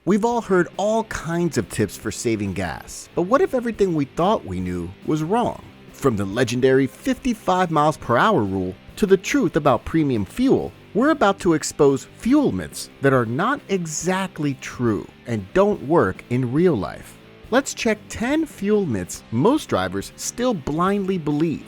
We've all heard all kinds of tips for saving gas, but what if everything we thought we knew was wrong? From the legendary 55 miles per hour rule to the truth about premium fuel, we're about to expose fuel myths that are not exactly true and don't work in real life. Let's check 10 fuel myths most drivers still blindly believe.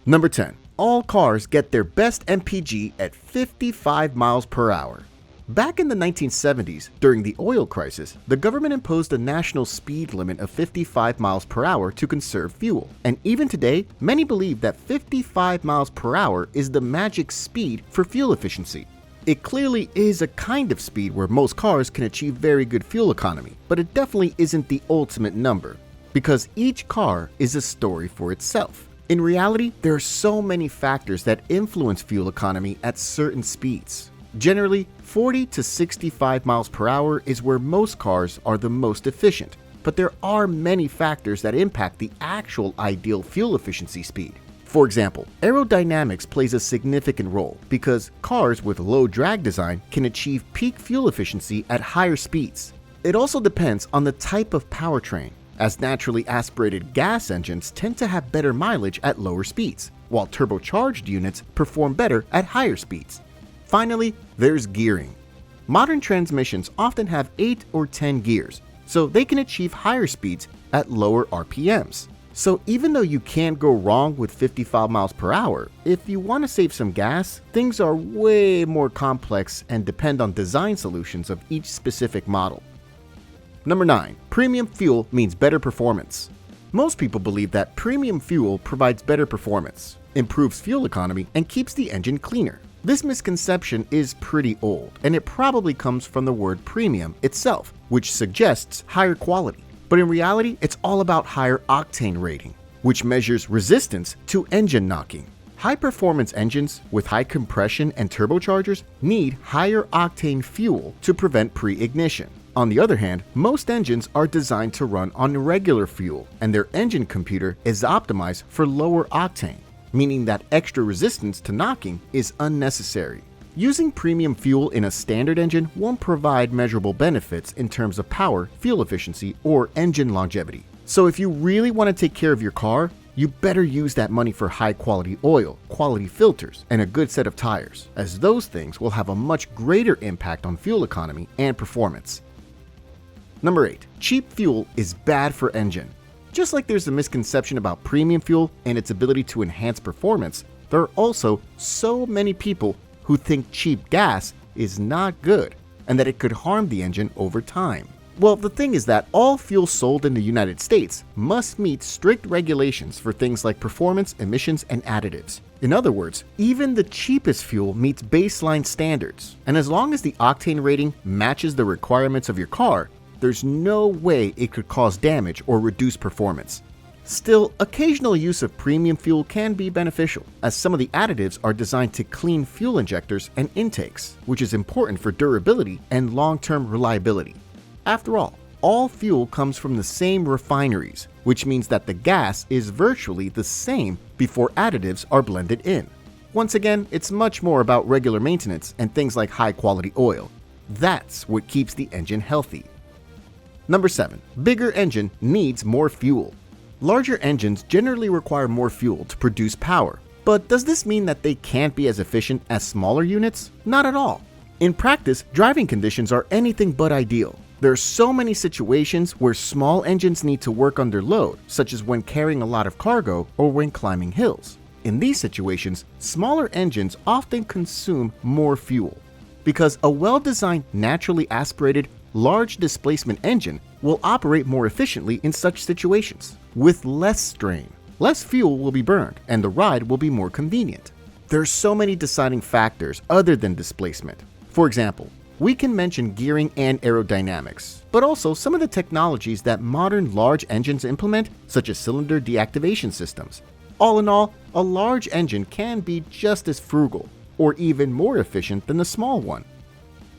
Number 10. All cars get their best MPG at 55 miles per hour. Back in the 1970s, during the oil crisis, the government imposed a national speed limit of 55 miles per hour to conserve fuel. And even today, many believe that 55 miles per hour is the magic speed for fuel efficiency. It clearly is a kind of speed where most cars can achieve very good fuel economy, but it definitely isn't the ultimate number, because each car is a story for itself. In reality, there are so many factors that influence fuel economy at certain speeds. Generally, 40 to 65 miles per hour is where most cars are the most efficient, but there are many factors that impact the actual ideal fuel efficiency speed. For example, aerodynamics plays a significant role because cars with low drag design can achieve peak fuel efficiency at higher speeds. It also depends on the type of powertrain, as naturally aspirated gas engines tend to have better mileage at lower speeds, while turbocharged units perform better at higher speeds. Finally, there's gearing. Modern transmissions often have 8 or 10 gears, so they can achieve higher speeds at lower RPMs. So even though you can't go wrong with 55 miles per hour, if you want to save some gas, things are way more complex and depend on design solutions of each specific model. Number 9. Premium fuel means better performance. Most people believe that premium fuel provides better performance, improves fuel economy, and keeps the engine cleaner. This misconception is pretty old, and it probably comes from the word premium itself, which suggests higher quality. But in reality, it's all about higher octane rating, which measures resistance to engine knocking. High-performance engines with high compression and turbochargers need higher octane fuel to prevent pre-ignition. On the other hand, most engines are designed to run on regular fuel, and their engine computer is optimized for lower octane, meaning that extra resistance to knocking is unnecessary. Using premium fuel in a standard engine won't provide measurable benefits in terms of power, fuel efficiency, or engine longevity. So if you really want to take care of your car, you better use that money for high-quality oil, quality filters, and a good set of tires, as those things will have a much greater impact on fuel economy and performance. Number 8. Cheap fuel is bad for engine. Just like there's a misconception about premium fuel and its ability to enhance performance, there are also so many people who think cheap gas is not good and that it could harm the engine over time. Well, the thing is that all fuel sold in the United States must meet strict regulations for things like performance, emissions, and additives. In other words, even the cheapest fuel meets baseline standards, and as long as the octane rating matches the requirements of your car, there's no way it could cause damage or reduce performance. Still, occasional use of premium fuel can be beneficial, as some of the additives are designed to clean fuel injectors and intakes, which is important for durability and long-term reliability. After all fuel comes from the same refineries, which means that the gas is virtually the same before additives are blended in. Once again, it's much more about regular maintenance and things like high-quality oil. That's what keeps the engine healthy. Number 7. Bigger engine needs more fuel. Larger engines generally require more fuel to produce power, but does this mean that they can't be as efficient as smaller units? Not at all. In practice, driving conditions are anything but ideal. There are so many situations where small engines need to work under load, such as when carrying a lot of cargo or when climbing hills. In these situations, smaller engines often consume more fuel, because a well-designed, naturally aspirated, large displacement engine will operate more efficiently in such situations. With less strain, less fuel will be burned, and the ride will be more convenient. There are so many deciding factors other than displacement. For example, we can mention gearing and aerodynamics, but also some of the technologies that modern large engines implement, such as cylinder deactivation systems. All in all, a large engine can be just as frugal, or even more efficient than the small one.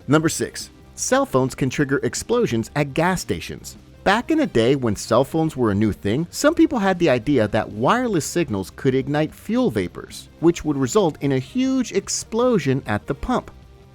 Number 6. Cell phones can trigger explosions at gas stations. Back in the day when cell phones were a new thing, some people had the idea that wireless signals could ignite fuel vapors, which would result in a huge explosion at the pump.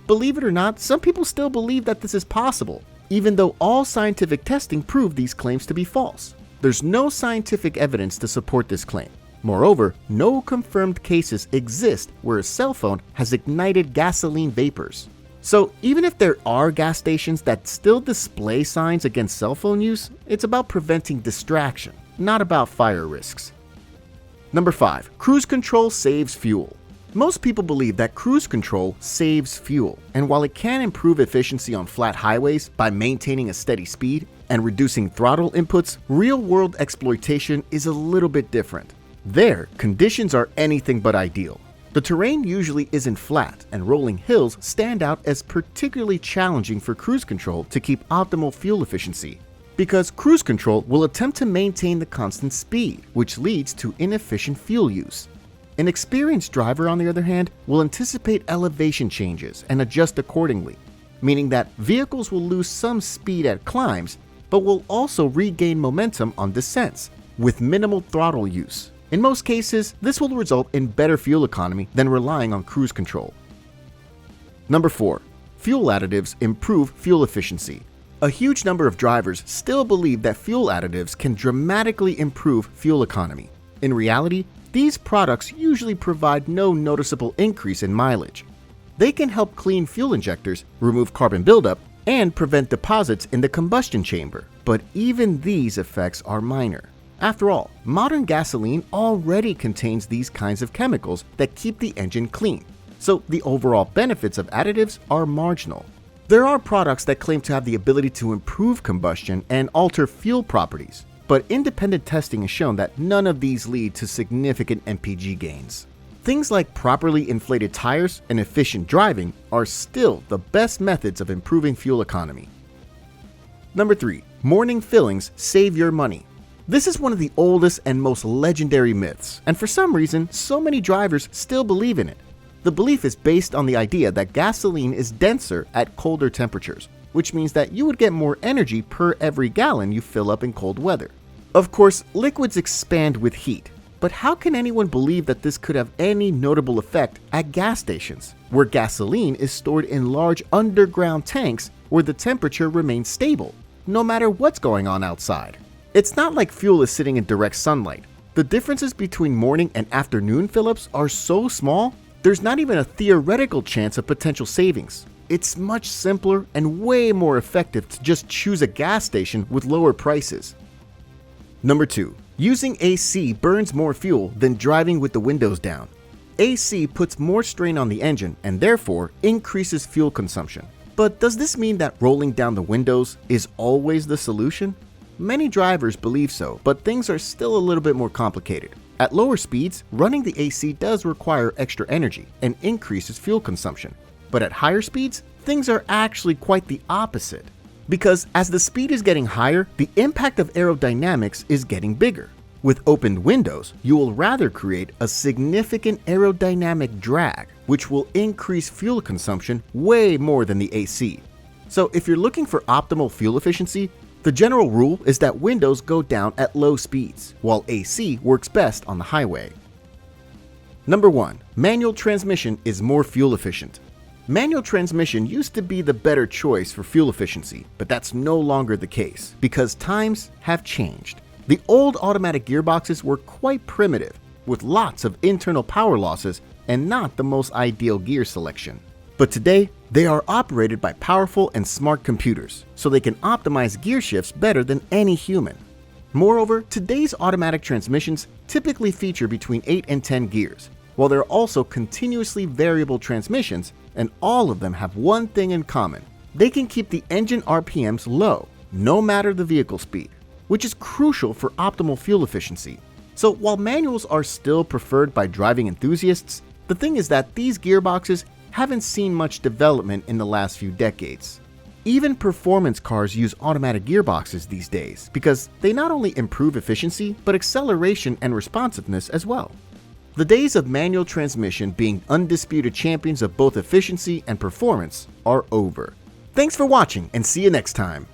Believe it or not, some people still believe that this is possible, even though all scientific testing proved these claims to be false. There's no scientific evidence to support this claim. Moreover, no confirmed cases exist where a cell phone has ignited gasoline vapors. So even if there are gas stations that still display signs against cell phone use, it's about preventing distraction, not about fire risks. Number 5. Cruise control saves fuel. Most people believe that cruise control saves fuel, and while it can improve efficiency on flat highways by maintaining a steady speed and reducing throttle inputs, real-world exploitation is a little bit different. There, conditions are anything but ideal. The terrain usually isn't flat, and rolling hills stand out as particularly challenging for cruise control to keep optimal fuel efficiency, because cruise control will attempt to maintain the constant speed, which leads to inefficient fuel use. An experienced driver, on the other hand, will anticipate elevation changes and adjust accordingly, meaning that vehicles will lose some speed at climbs, but will also regain momentum on descents, with minimal throttle use. In most cases, this will result in better fuel economy than relying on cruise control. Number 4. Fuel additives improve fuel efficiency. A huge number of drivers still believe that fuel additives can dramatically improve fuel economy. In reality, these products usually provide no noticeable increase in mileage. They can help clean fuel injectors, remove carbon buildup, and prevent deposits in the combustion chamber, but even these effects are minor. After all, modern gasoline already contains these kinds of chemicals that keep the engine clean, so the overall benefits of additives are marginal. There are products that claim to have the ability to improve combustion and alter fuel properties, but independent testing has shown that none of these lead to significant MPG gains. Things like properly inflated tires and efficient driving are still the best methods of improving fuel economy. Number 3. Morning fillings save your money. This is one of the oldest and most legendary myths, and for some reason, so many drivers still believe in it. The belief is based on the idea that gasoline is denser at colder temperatures, which means that you would get more energy per every gallon you fill up in cold weather. Of course, liquids expand with heat, but how can anyone believe that this could have any notable effect at gas stations, where gasoline is stored in large underground tanks where the temperature remains stable, no matter what's going on outside? It's not like fuel is sitting in direct sunlight. The differences between morning and afternoon fill-ups are so small, there's not even a theoretical chance of potential savings. It's much simpler and way more effective to just choose a gas station with lower prices. Number 2. Using AC burns more fuel than driving with the windows down. AC puts more strain on the engine and therefore increases fuel consumption. But does this mean that rolling down the windows is always the solution? Many drivers believe so, but things are still a little bit more complicated. At lower speeds, running the AC does require extra energy and increases fuel consumption. But at higher speeds, things are actually quite the opposite. Because as the speed is getting higher, the impact of aerodynamics is getting bigger. With opened windows, you will rather create a significant aerodynamic drag, which will increase fuel consumption way more than the AC. So if you're looking for optimal fuel efficiency, the general rule is that windows go down at low speeds, while AC works best on the highway. Number 1. Manual transmission is more fuel efficient. Manual transmission used to be the better choice for fuel efficiency, but that's no longer the case because times have changed. The old automatic gearboxes were quite primitive, with lots of internal power losses and not the most ideal gear selection. But today, they are operated by powerful and smart computers, so they can optimize gear shifts better than any human. Moreover, today's automatic transmissions typically feature between 8 and 10 gears, while there are also continuously variable transmissions, and all of them have one thing in common. They can keep the engine RPMs low, no matter the vehicle speed, which is crucial for optimal fuel efficiency. So while manuals are still preferred by driving enthusiasts, the thing is that these gearboxes haven't seen much development in the last few decades. Even performance cars use automatic gearboxes these days because they not only improve efficiency, but acceleration and responsiveness as well. The days of manual transmission being undisputed champions of both efficiency and performance are over. Thanks for watching and see you next time.